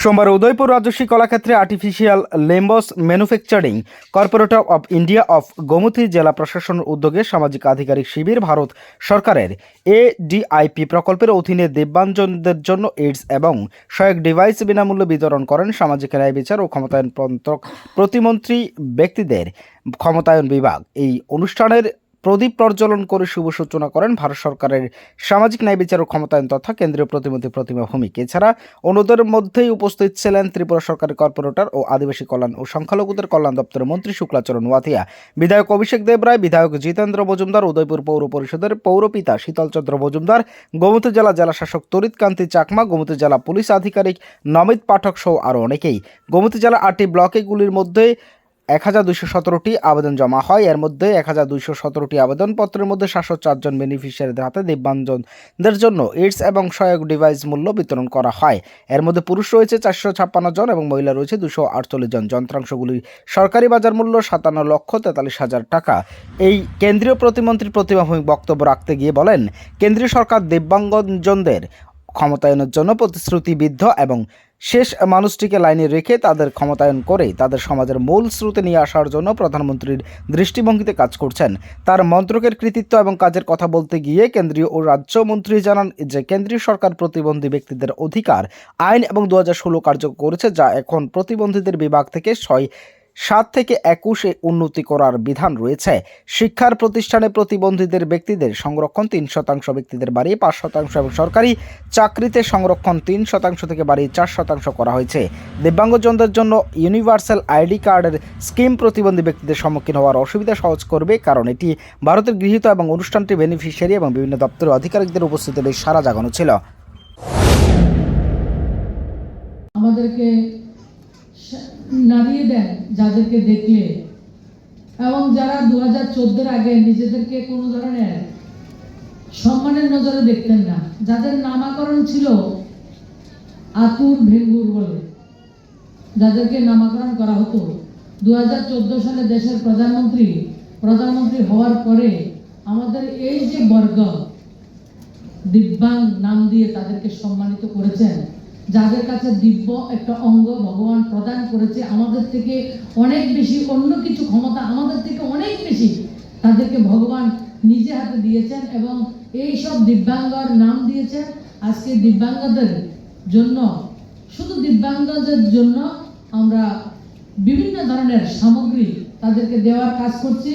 সোমবার উদয়পুর রাজস্বী কলাক্ষেত্রে artificial limbs manufacturing corporation of India of Gomati জেলা প্রশাসনের উদ্যোগে সামাজিক আধিকারিক শিবির ভারত সরকারের এডিআইপি প্রকল্পের অধীনে দিব্যাঙ্গজনদের জন্য এইডস এবং সহায়ক ডিভাইস বিনামূল্যে বিতরণ করেন সামাজিক ন্যায় বিচার ও ক্ষমতায়ন প্রতিমন্ত্রী ব্যক্তিদের ক্ষমতায়ন বিভাগ। এই অনুষ্ঠানের প্রদীপ প্রজ্বলন করে শুভ সূচনা করেন ভারত সরকারের সামাজিক ন্যায় বিচার ও ক্ষমতায়ন তথা কেন্দ্রীয় প্রতিমন্ত্রী প্রতিমা ভৌমিক। এছাড়া অন্যদের মধ্যেই উপস্থিত ছিলেন ত্রিপুরা সরকারের কর্পোরেটর ও আদিবাসী কল্যাণ ও সংখ্যালঘুদের কল্যাণ দপ্তরের মন্ত্রী শুক্লাচরণ ওয়াতিয়া, বিধায়ক অভিষেক দেবরায়, বিধায়ক জিতেন্দ্র মজুমদার, উদয়পুর পৌর পরিষদের পৌরপিতা শীতলচন্দ্র মজুমদার, গোমতী জেলা জেলাশাসক তরিৎ কান্তি চাকমা, গোমতী জেলা পুলিশ আধিকারিক নমিত পাঠক সহ আরও অনেকেই। গোমতী জেলা 8টি ব্লকেগুলির মধ্যে 1217টি আবেদন জমা হয়। এর মধ্যে 1217টি আবেদনপত্রের মধ্যে 704 জন বেনিফিশিয়ারিদের হাতে দিব্যাঙ্গজনদের জন্য এইডস এবং সহায়ক ডিভাইস মূল্য বিতরণ করা হয়। এর মধ্যে পুরুষ রয়েছে 456 জন এবং মহিলা রয়েছে 248 জন। যন্ত্রাংশগুলির সরকারি বাজার মূল্য 57,43,000 টাকা। এই কেন্দ্রীয় প্রতিমন্ত্রী প্রতিমা ভৌমিক বক্তব্য রাখতে গিয়ে বলেন, কেন্দ্রীয় সরকার দিব্যাঙ্গজনদের ক্ষমতায়নের জন্য প্রতিশ্রুতিবদ্ধ এবং শেষ মানুষটিকে লাইনে রেখে তাদের ক্ষমতায়ন করে তাদের সমাজের মূল স্রোতে নিয়ে আসার জন্য প্রধানমন্ত্রীর দৃষ্টিভঙ্গিতে কাজ করছেন। তার মন্ত্রকের কৃতিত্ব এবং কাজের কথা বলতে গিয়ে কেন্দ্রীয় ও রাজ্যমন্ত্রী জানান যে কেন্দ্রীয় সরকার প্রতিবন্ধী ব্যক্তিদের অধিকার আইন এবং 2016 কার্যকর করেছে, যা এখন প্রতিবন্ধীদের বিভাগ থেকে 7 থেকে 21-এ উন্নতি করার বিধান রয়েছে। শিক্ষার প্রতিষ্ঠানে প্রতিবন্ধীদের ব্যক্তিদের সংরক্ষণ 3% ব্যক্তিদের বাড়িয়ে 5% এবং সরকারি চাকরিতে সংরক্ষণ 3% থেকে বাড়িয়ে 4% করা হয়েছে। দিব্যাঙ্গজনদের জন্য ইউনিভার্সাল আইডি কার্ডের স্কিম প্রতিবন্ধী ব্যক্তিদের সম্মুখীন হওয়ার অসুবিধা সহজ করবে, কারণ এটি ভারতের গৃহীত এবং অনুষ্ঠানটি বেনিফিশিয়ারি এবং বিভিন্ন দপ্তরের আধিকারিকদের উপস্থিতিতে বেশ সাড়া জাগানো ছিল। আমাদেরকে নাড়িয়ে দেন যাদেরকে দেখলে, এবং যারা 2014-এর আগে নিজেদেরকে কোনো ধরনের সম্মানের নজরে দেখতেন না, যাদের নামকরণ ছিল আতুর ভেঙ্গুর বলে, যাদেরকে নামকরণ করা হতো 2014 সালে দেশের প্রধানমন্ত্রী হওয়ার পরে আমাদের এই যে বর্গ দিব্যাঙ্গ নাম দিয়ে তাদেরকে সম্মানিত করেছেন, যাদের কাছে দিব্য একটা অঙ্গ ভগবান প্রদান করেছে, আমাদের থেকে অনেক বেশি, অন্য কিছু ক্ষমতা আমাদের থেকে অনেক বেশি তাদেরকে ভগবান নিজে হাতে দিয়েছেন এবং এই সব দিব্যাঙ্গর নাম দিয়েছেন। আজকে দিব্যাঙ্গদের জন্য, শুধু দিব্যাঙ্গদের জন্য আমরা বিভিন্ন ধরনের সামগ্রী তাদেরকে দেওয়ার কাজ করছি।